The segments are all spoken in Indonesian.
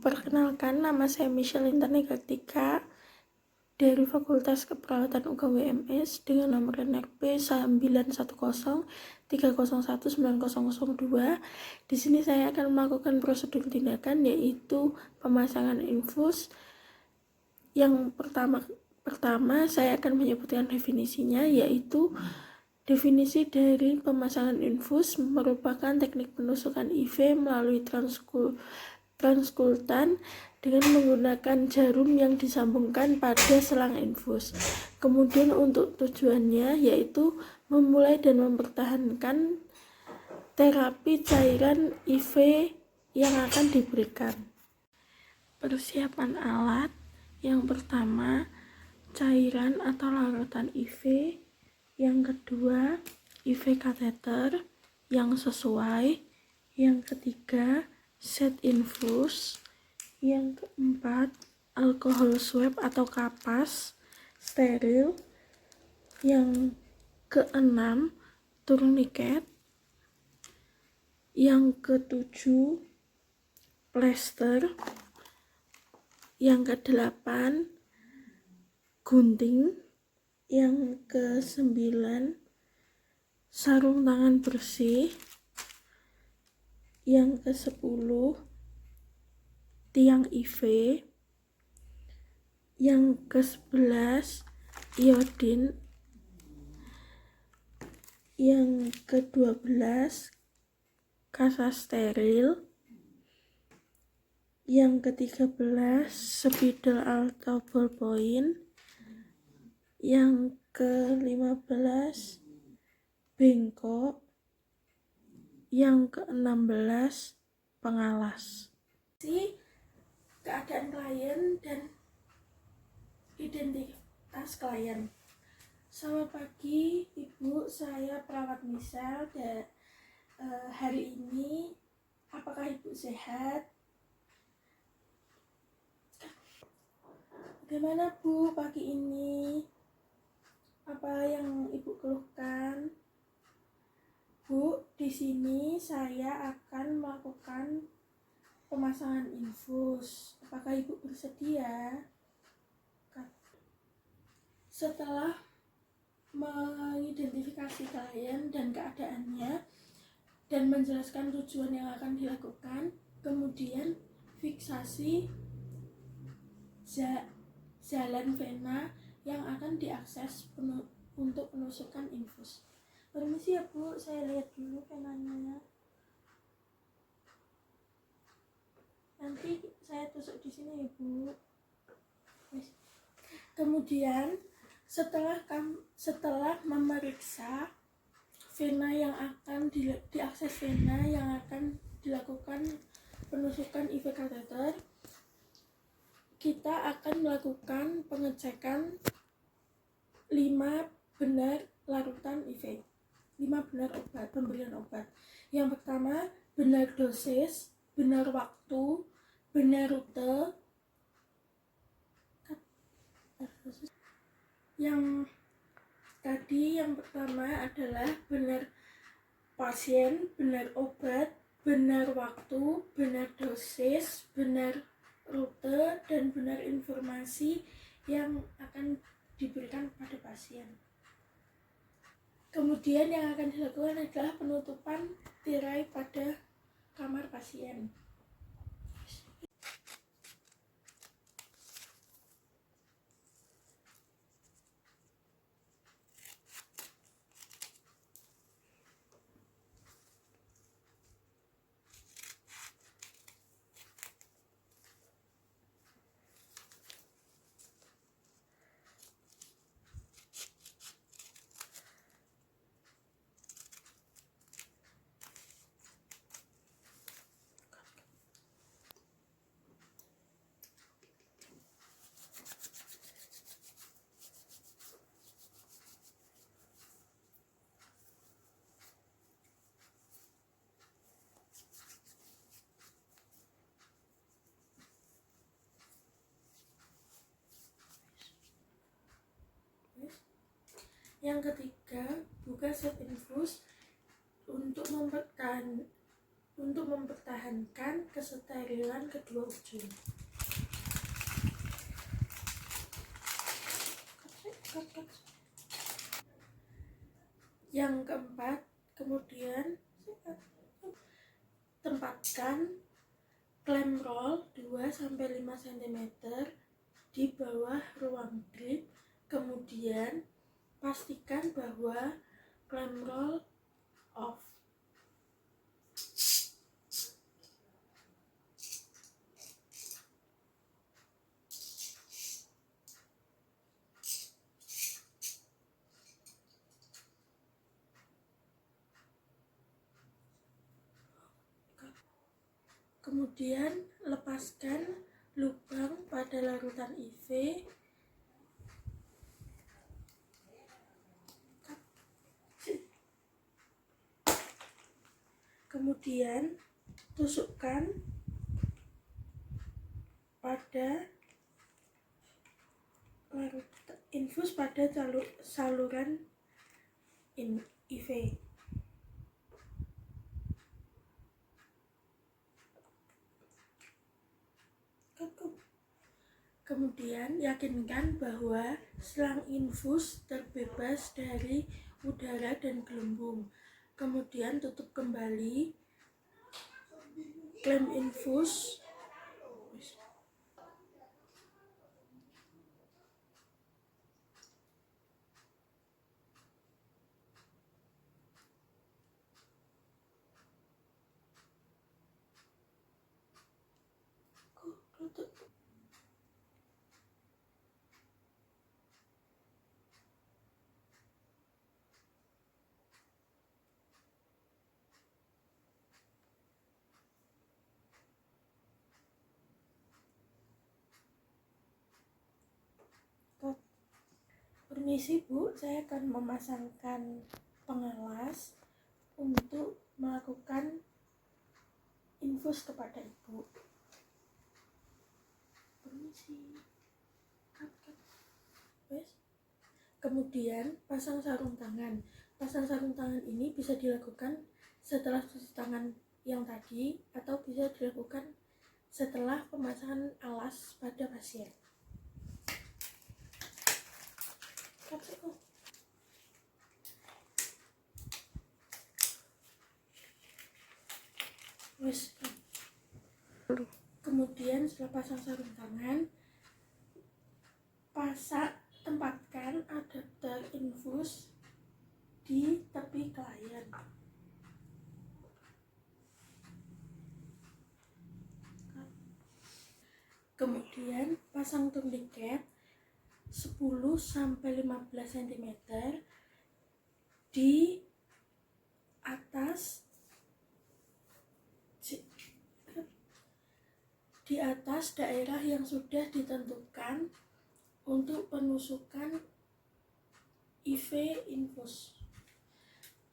Perkenalkan, nama saya Michelle Intan Kartika dari Fakultas Keperawatan UKWMS dengan nomor NRP 910301902. Di sini saya akan melakukan prosedur tindakan, yaitu pemasangan infus. Yang pertama saya akan menyebutkan definisinya, yaitu definisi dari pemasangan infus merupakan teknik penusukan IV melalui transkultan dengan menggunakan jarum yang disambungkan pada selang infus. Kemudian untuk tujuannya yaitu memulai dan mempertahankan terapi cairan IV yang akan diberikan. Persiapan alat: yang pertama, cairan atau larutan IV. Yang kedua, IV kateter yang sesuai. Yang ketiga, set infus. Yang keempat, alkohol swab atau kapas steril. Yang keenam, tourniquet. Yang ketujuh, plester. Yang kedelapan, gunting. Yang kesembilan, sarung tangan bersih. Yang ke-10, tiang IV. Yang ke-11, iodin. Yang ke-12, kasa steril. Yang ke-13, spidol atau ballpoint. Yang ke-15, bengkok. Yang ke-16, pengalas. Keadaan klien dan identitas klien. Selamat pagi Ibu, saya perawat Michelle. Hari ini apakah Ibu sehat? Bagaimana Bu pagi ini? Apa yang Ibu keluhkan? Bu, di sini saya akan melakukan pemasangan infus. Apakah Ibu bersedia? Setelah mengidentifikasi klien dan keadaannya dan menjelaskan tujuan yang akan dilakukan, kemudian fiksasi jalan vena yang akan diakses untuk penusukan infus. Permisi ya Bu, saya lihat dulu venanya. Nanti saya tusuk di sini ya Bu. Kemudian setelah memeriksa vena yang akan diakses vena yang akan dilakukan penusukan IV kateter, kita akan melakukan pengecekan 5 benar larutan IV, 5 benar obat, pemberian obat. Yang pertama, benar dosis, benar waktu, benar rute. Yang pertama adalah benar pasien, benar obat, benar waktu, benar dosis, benar rute, dan benar informasi yang akan diberikan kepada pasien. Kemudian yang akan dilakukan adalah penutupan tirai pada kamar pasien. Yang ketiga, buka set infus untuk untuk mempertahankan kesterilan kedua ujung. Yang keempat, kemudian tempatkan klem roll 2-5 cm di bawah ruang grip, kemudian pastikan bahwa klem roll off. Kemudian lepaskan lubang pada larutan IV. Kemudian tusukkan pada infus pada saluran IV. Kemudian yakinkan bahwa selang infus terbebas dari udara dan gelembung. Kemudian tutup kembali klem infus. Permisi Bu, saya akan memasangkan pengalas untuk melakukan infus kepada Ibu. Permisi. Kemudian pasang sarung tangan. Pasang sarung tangan ini bisa dilakukan setelah cuci tangan yang tadi atau bisa dilakukan setelah pemasangan alas pada pasien. Kemudian setelah pasang sarung tangan, tempatkan adapter infus di tepi klien. Kemudian pasang tourniquet 10-15 cm di atas daerah yang sudah ditentukan untuk penusukan IV infus.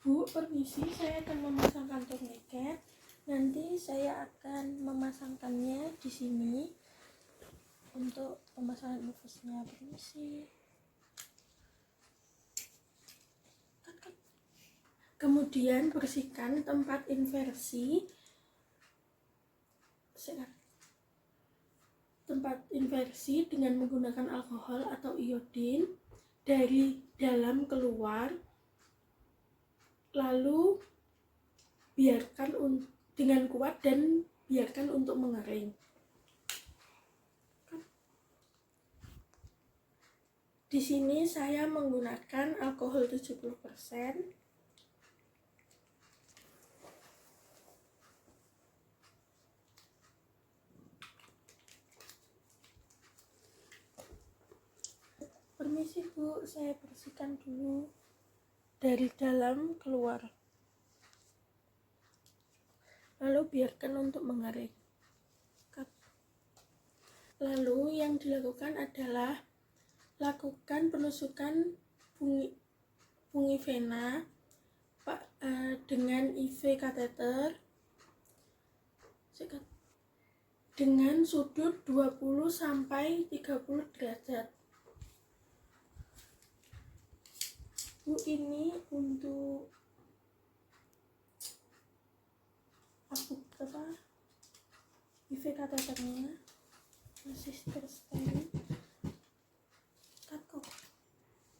Bu, permisi, saya akan memasangkan tourniquet. Nanti saya akan memasangkannya di sini untuk pemasangan infusnya. Permisi. Kemudian bersihkan tempat inversi dengan menggunakan alkohol atau iodin dari dalam keluar, lalu biarkan dengan kuat dan biarkan untuk mengering. Di sini saya menggunakan alkohol 70%. Permisi Bu, saya bersihkan dulu dari dalam keluar, lalu biarkan untuk mengering. Lalu yang dilakukan adalah lakukan penusukan fungi vena dengan IV kateter dengan sudut 20-30 derajat. Bu, ini untuk IV kateternya masih tersteri.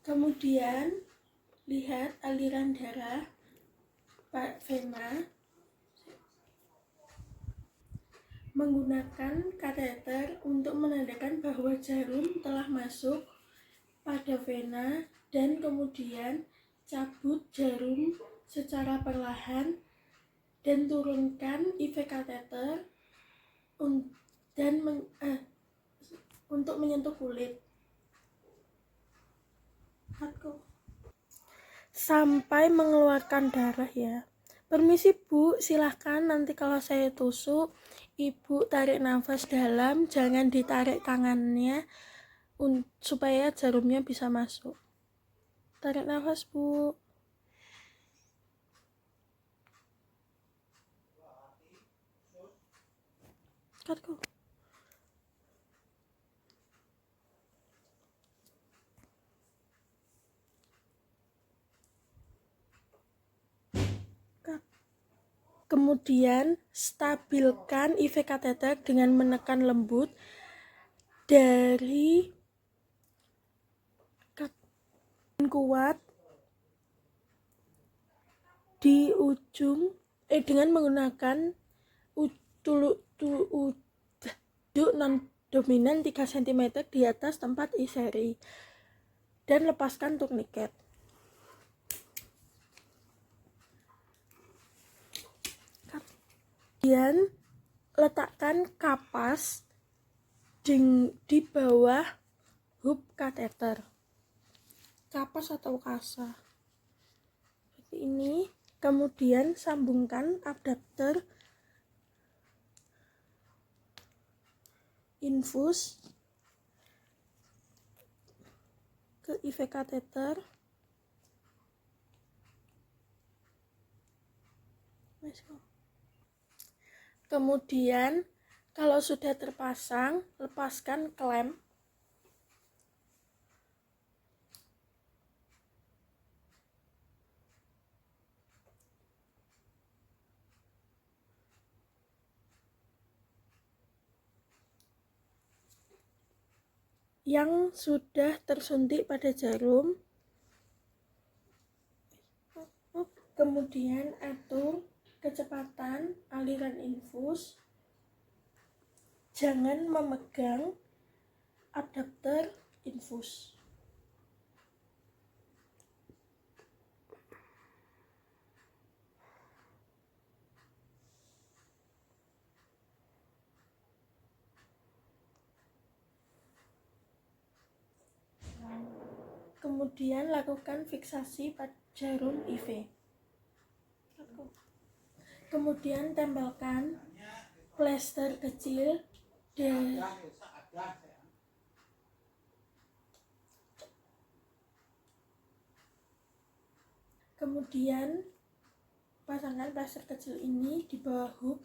Kemudian lihat aliran darah vena menggunakan kateter untuk menandakan bahwa jarum telah masuk pada vena, dan kemudian cabut jarum secara perlahan dan turunkan IV kateter untuk menyentuh kulit sampai mengeluarkan darah ya. Permisi Bu, silahkan nanti kalau saya tusuk Ibu tarik nafas dalam, jangan ditarik tangannya supaya jarumnya bisa masuk. Tarik nafas Bu. Kemudian stabilkan IV kateter dengan menekan lembut dari kuat di ujung dengan menggunakan duduk non dominan 3 cm di atas tempat iseri dan lepaskan tourniquet. Kemudian letakkan kapas di bawah hub kateter, kapas atau kasa seperti ini. Kemudian sambungkan adapter infus ke IV kateter. Kemudian kalau sudah terpasang, lepaskan klem. Yang sudah tersuntik pada jarum. Kemudian atur kecepatan aliran infus. Jangan memegang adapter infus. Kemudian lakukan fiksasi pada jarum IV. Kemudian tempelkan plester kecil dan kemudian pasangkan plester kecil ini di bawah hub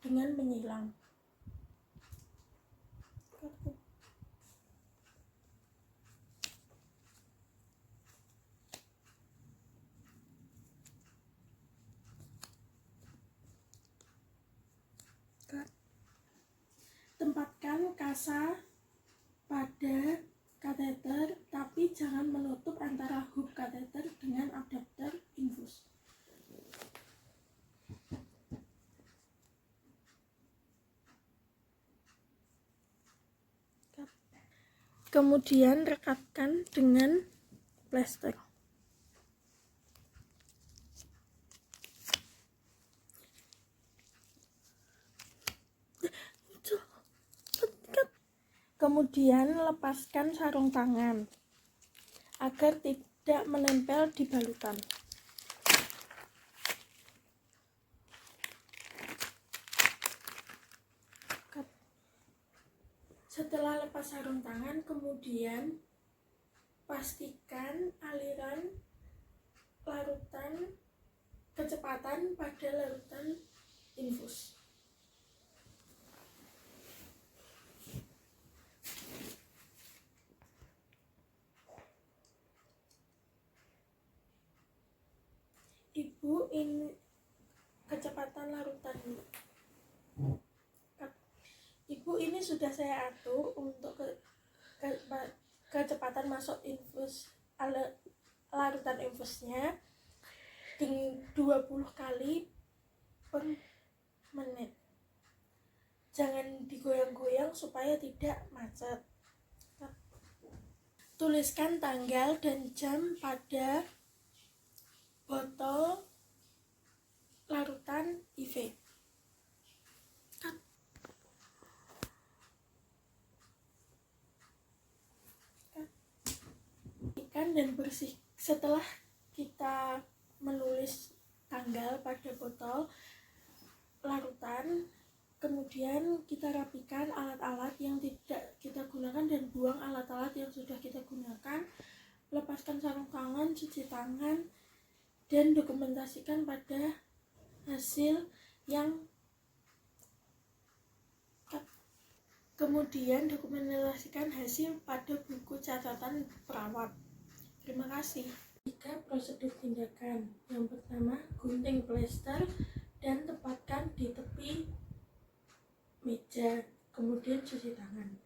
dengan menyilang. Tempatkan kasa pada kateter, tapi jangan menutup antara hub kateter dengan adapter infus. Kemudian rekatkan dengan plester. Kemudian lepaskan sarung tangan agar tidak menempel di balutan. Setelah lepas sarung tangan, kemudian pastikan aliran larutan kecepatan pada larutan infus. Ibu, ini kecepatan larutan. Ibu, ini sudah saya atur untuk kecepatan masuk larutan infusnya 20 kali per menit. Jangan digoyang-goyang supaya tidak macet. Tuliskan tanggal dan jam pada botol larutan IV. Dan bersih. Setelah kita menulis tanggal pada botol larutan, kemudian kita rapikan alat-alat yang tidak kita gunakan dan buang alat-alat yang sudah kita gunakan. Lepaskan sarung tangan, cuci tangan, dan dokumentasikan pada hasil yang kemudian dokumentasikan hasil pada buku catatan perawat. Terima kasih. 3 prosedur tindakan. Yang pertama, gunting plester dan tempatkan di tepi meja, kemudian cuci tangan.